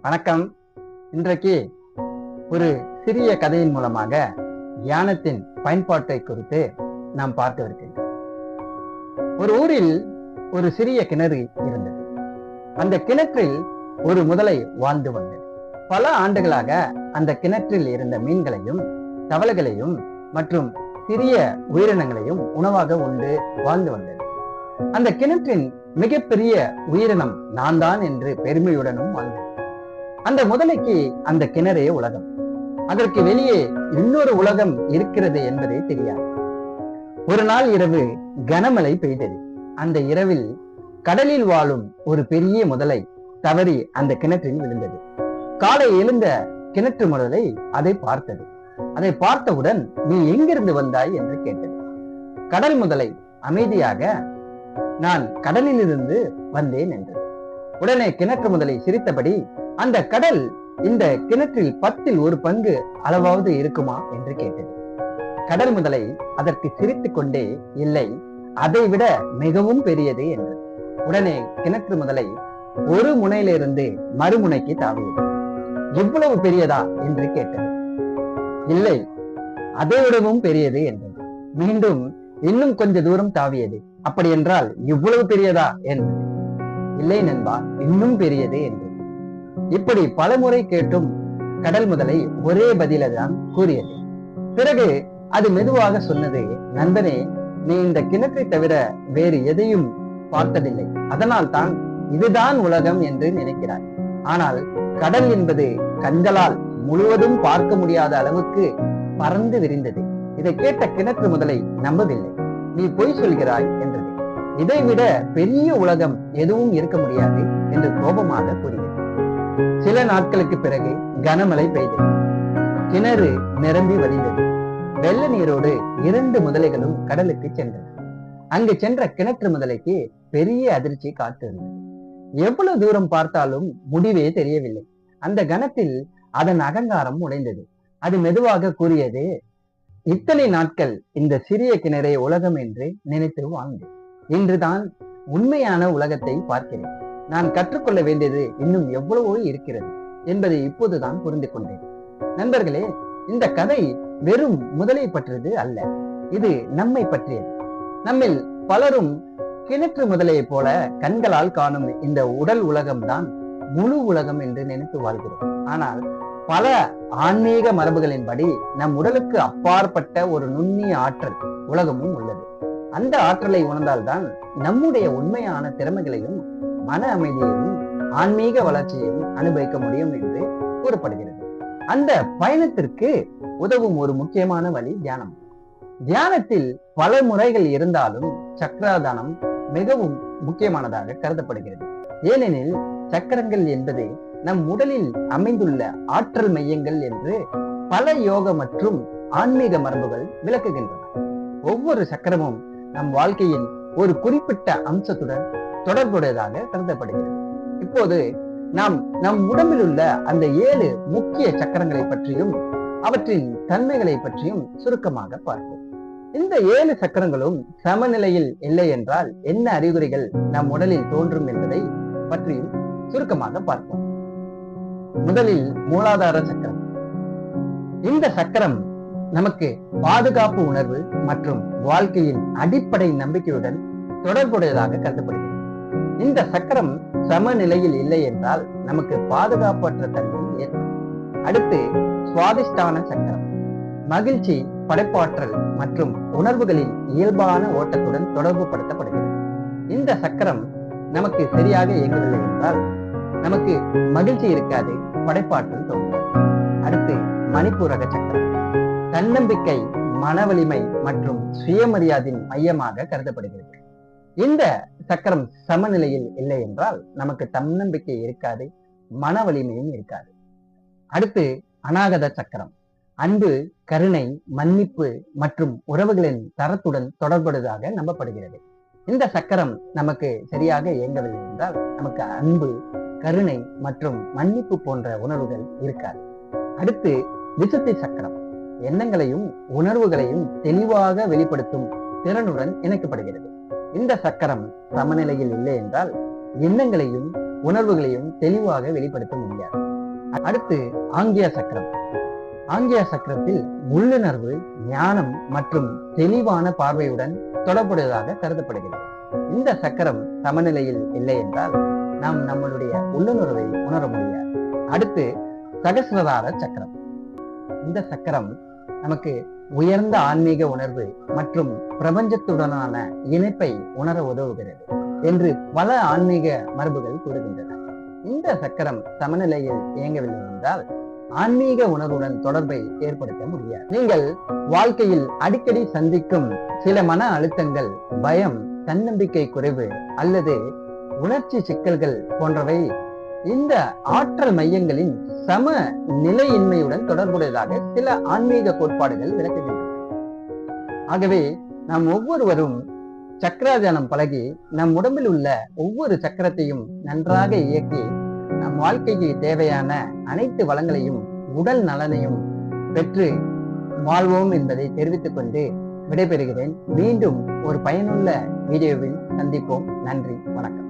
வணக்கம். இன்றைக்கு ஒரு சிறிய கதையின் மூலமாக தியானத்தின் பயன்பாட்டை குறித்து நாம் பார்க்கவிருக்கின்றோம். ஒரு ஊரில் ஒரு சிறிய கிணறு இருந்தது. அந்த கிணற்றில் ஒரு முதலை வாழ்ந்து வந்தது. பல ஆண்டுகளாக அந்த கிணற்றில் இருந்த மீன்களையும் தவளைகளையும் மற்றும் சிறிய உயிரினங்களையும் உணவாக உண்டு வாழ்ந்து வந்தது. அந்த கிணற்றின் மிகப்பெரிய உயிரினம் நான் தான் என்று பெருமையுடனும் வாழ்ந்தது. அந்த முதலைக்கு அந்த கிணறே உலகம். அதற்கு வெளியே இன்னொரு உலகம் இருக்கிறது என்பதே தெரியாது. ஒரு நாள் இரவு கனமழை பெய்தது. அந்த இரவில் கடலில் வாழும் ஒரு பெரிய முதலை தவறி அந்த கிணற்றில் விழுந்தது. காலை எழுந்த கிணற்று முதலை அதை பார்த்தது. அதை பார்த்தவுடன், நீ எங்கிருந்து வந்தாய் என்று கேட்டது. கடல் முதலை அமைதியாக, நான் கடலில் இருந்து வந்தேன் என்றது. உடனே கிணற்று முதலை சிரித்தபடி, அந்த கடல் இந்த கிணற்றில் 10ல் 1 பங்கு அளவாவது இருக்குமா என்று கேட்டது. கடல் முதலை அதற்கு சிரித்துக் கொண்டே, இல்லை, அதை விட மிகவும் பெரியது என்றது. உடனே கிணற்று முதலை ஒரு முனையிலிருந்து மறுமுனைக்கு தாவியது. இவ்வளவு பெரியதா என்று கேட்டது. இல்லை, அதை விடவும் பெரியது என்றது. மீண்டும் இன்னும் கொஞ்ச தூரம் தாவியது. அப்படி என்றால் இவ்வளவு பெரியதா என்றது. இல்லை நண்பா, இன்னும் பெரியது என்றது. இப்படி பலமுறை கேட்டும் கடல் முதலை ஒரே பதிலதான் கூறியது. பிறகு அது மெதுவாக சொன்னது, நண்பனே, நீ இந்த கிணற்றை தவிர வேறு எதையும் பார்த்ததில்லை. அதனால் தான் இதுதான் உலகம் என்று நினைக்கிறாய். ஆனால் கடல் என்பது கண்களால் முழுவதும் பார்க்க முடியாத அளவுக்கு பறந்து விரிந்தது. இதை கேட்ட கிணற்று முதலை நம்பவில்லை. நீ பொய் சொல்கிறாய் என்றது. இதைவிட பெரிய உலகம் எதுவும் இருக்க முடியாது என்று கோபமாக கூறியது. சில நாட்களுக்கு பிறகு கனமழை பெய்தது. கிணறு நிரம்பி வழிந்தது. வெள்ள நீரோடு 2 முதலைகளும் கடலுக்கு சென்றன. அங்கு சென்ற கிணற்று முதலைக்கு பெரிய அதிர்ச்சி காத்திருந்தது. எவ்வளவு தூரம் பார்த்தாலும் முடிவே தெரியவில்லை. அந்த கணத்தில் அதன் அகங்காரம் உடைந்தது. அது மெதுவாக கூறியது, இத்தனை நாட்கள் இந்த சிறிய கிணறே உலகம் என்று நினைத்து வாழ்ந்தேன். இன்றுதான் உண்மையான உலகத்தை பார்க்கிறேன். நான் கற்றுக்கொள்ள வேண்டியது இன்னும் எவ்வளவோ இருக்கிறது என்பதை இப்போதுதான் புரிந்து கொண்டேன். நண்பர்களே, இந்த கதை வெறும் முதலை பற்றியது அல்ல, இது நம்மை பற்றியது. நம்மில் பலரும் கிணற்று முதலையை போல கண்களால் காணும் இந்த உடல் உலகம்தான் முழு உலகம் என்று நினைத்து வாழ்கிறோம். ஆனால் பல ஆன்மீக மரபுகளின்படி நம் உடலுக்கு அப்பாற்பட்ட ஒரு நுண்ணிய ஆற்றல் உலகமும் உள்ளது. அந்த ஆற்றலை உணர்ந்தால்தான் நம்முடைய உண்மையான திறமைகளையும் மன அமைதியையும் ஆன்மீக வளர்ச்சியையும் அனுபவிக்க முடியும் என்று கூறப்படுகிறது. அந்த பயணத்திற்கு உதவும் ஒரு முக்கியமான வழி தியானம். தியானத்தில் பல முறைகள் இருந்தாலும் சக்கராதானம் மிகவும் முக்கியமானதாக கருதப்படுகிறது. ஏனெனில் சக்கரங்கள் என்பது நம் உடலில் அமைந்துள்ள ஆற்றல் மையங்கள் என்று பல யோக மற்றும் ஆன்மீக மரபுகள் விளக்குகின்றன. ஒவ்வொரு சக்கரமும் நம் வாழ்க்கையின் ஒரு குறிப்பிட்ட அம்சத்துடன் தொடர்புடையதாக கருதப்படுகிறது. இப்போது நாம் நம் உடம்பில் உள்ள அந்த 7 முக்கிய சக்கரங்களை பற்றியும் அவற்றின் தன்மைகளை பற்றியும் சுருக்கமாக பார்ப்போம். இந்த 7 சக்கரங்களும் சமநிலையில் இல்லை என்றால் என்ன அறிகுறிகள் நம் உடலில் தோன்றும் என்பதை பற்றியும் சுருக்கமாக பார்ப்போம். முதலில் மூலாதார சக்கரம். இந்த சக்கரம் நமக்கு பாதுகாப்பு உணர்வு மற்றும் வாழ்க்கையின் அடிப்படை நம்பிக்கையுடன் தொடர்புடையதாக கருதப்படுகிறது. இந்த சக்கரம் சமநிலையில் இல்லை என்றால் நமக்கு பாதுகாப்பற்ற தன்மை ஏற்படும். அடுத்து சுவாதிஷ்டான சக்கரம். மகிழ்ச்சி, படைப்பாற்றல் மற்றும் உணர்வுகளின் இயல்பான ஓட்டத்துடன் தொடர்பு படுத்தப்படுகிறது. இந்த சக்கரம் நமக்கு சரியாக இயங்கவில்லை என்றால் நமக்கு மகிழ்ச்சி இருக்காது, படைப்பாற்றல் தோன்றும். அடுத்து மணிப்பூரக சக்கரம். தன்னம்பிக்கை, மன வலிமை மற்றும் சுயமரியாதையின் மையமாக கருதப்படுகிறது. இந்த சக்கரம் சமநிலையில் இல்லை என்றால் நமக்கு தன்னம்பிக்கை இருக்காது, மன வலிமையும் இருக்காது. அடுத்து அநாகத சக்கரம். அன்பு, கருணை, மன்னிப்பு மற்றும் உறவுகளின் தரத்துடன் தொடர்புடையதாக நம்பப்படுகிறது. இந்த சக்கரம் நமக்கு சரியாக இயங்கவில்லை என்றால் நமக்கு அன்பு, கருணை மற்றும் மன்னிப்பு போன்ற உணர்வுகள் இருக்காது. அடுத்து விசுத்தி சக்கரம். எண்ணங்களையும் உணர்வுகளையும் தெளிவாக வெளிப்படுத்தும் திறனுடன் இணைக்கப்படுகிறது. இந்த சக்கரம் சமநிலையில் இல்லை என்றால் எண்ணங்களையும் உணர்வுகளையும் தெளிவாக வெளிப்படுத்த முடியாது. அடுத்து ஆங்கிய சக்கரம். ஆங்கிய சக்கரத்தில் உள்ளுணர்வு, ஞானம் மற்றும் தெளிவான பார்வையுடன் தொடர்புடையதாக கருதப்படுகிறது. இந்த சக்கரம் சமநிலையில் இல்லை என்றால் நாம் நம்மளுடைய உள்ளுணர்வை உணர முடியாது. அடுத்து சகசிரதார சக்கரம். இந்த சக்கரம் நமக்கு உயர்ந்த ஆன்மீக உணர்வு மற்றும் பிரபஞ்சத்துடனான இணைப்பை உணர உதவுகிறது என்று பல ஆன்மீக மரபுகள் கூறுகின்றன. இந்த சக்கரம் சமநிலையில் இயங்கவில்லை என்றால் ஆன்மீக உணர்வுடன் தொடர்பை ஏற்படுத்த முடியாது. நீங்கள் வாழ்க்கையில் அடிக்கடி சந்திக்கும் சில மன அழுத்தங்கள், பயம், தன்னம்பிக்கை குறைவு அல்லது உணர்ச்சி சிக்கல்கள் போன்றவை இந்த ஆற்றல் மையங்களின் சம நிலையின்மையுடன் தொடர்புடையதாக சில ஆன்மீக கோட்பாடுகள் விளக்குகின்றன. ஆகவே நாம் ஒவ்வொருவரும் சக்கராத்தியானம் பழகி நம் உடம்பில் உள்ள ஒவ்வொரு சக்கரத்தையும் நன்றாக இயக்கி நம் வாழ்க்கைக்கு தேவையான அனைத்து வளங்களையும் உடல் நலனையும் பெற்று வாழ்வோம் என்பதை தெரிவித்துக் கொண்டு விடைபெறுகிறேன். மீண்டும் ஒரு பயனுள்ள வீடியோவில் சந்திப்போம். நன்றி, வணக்கம்.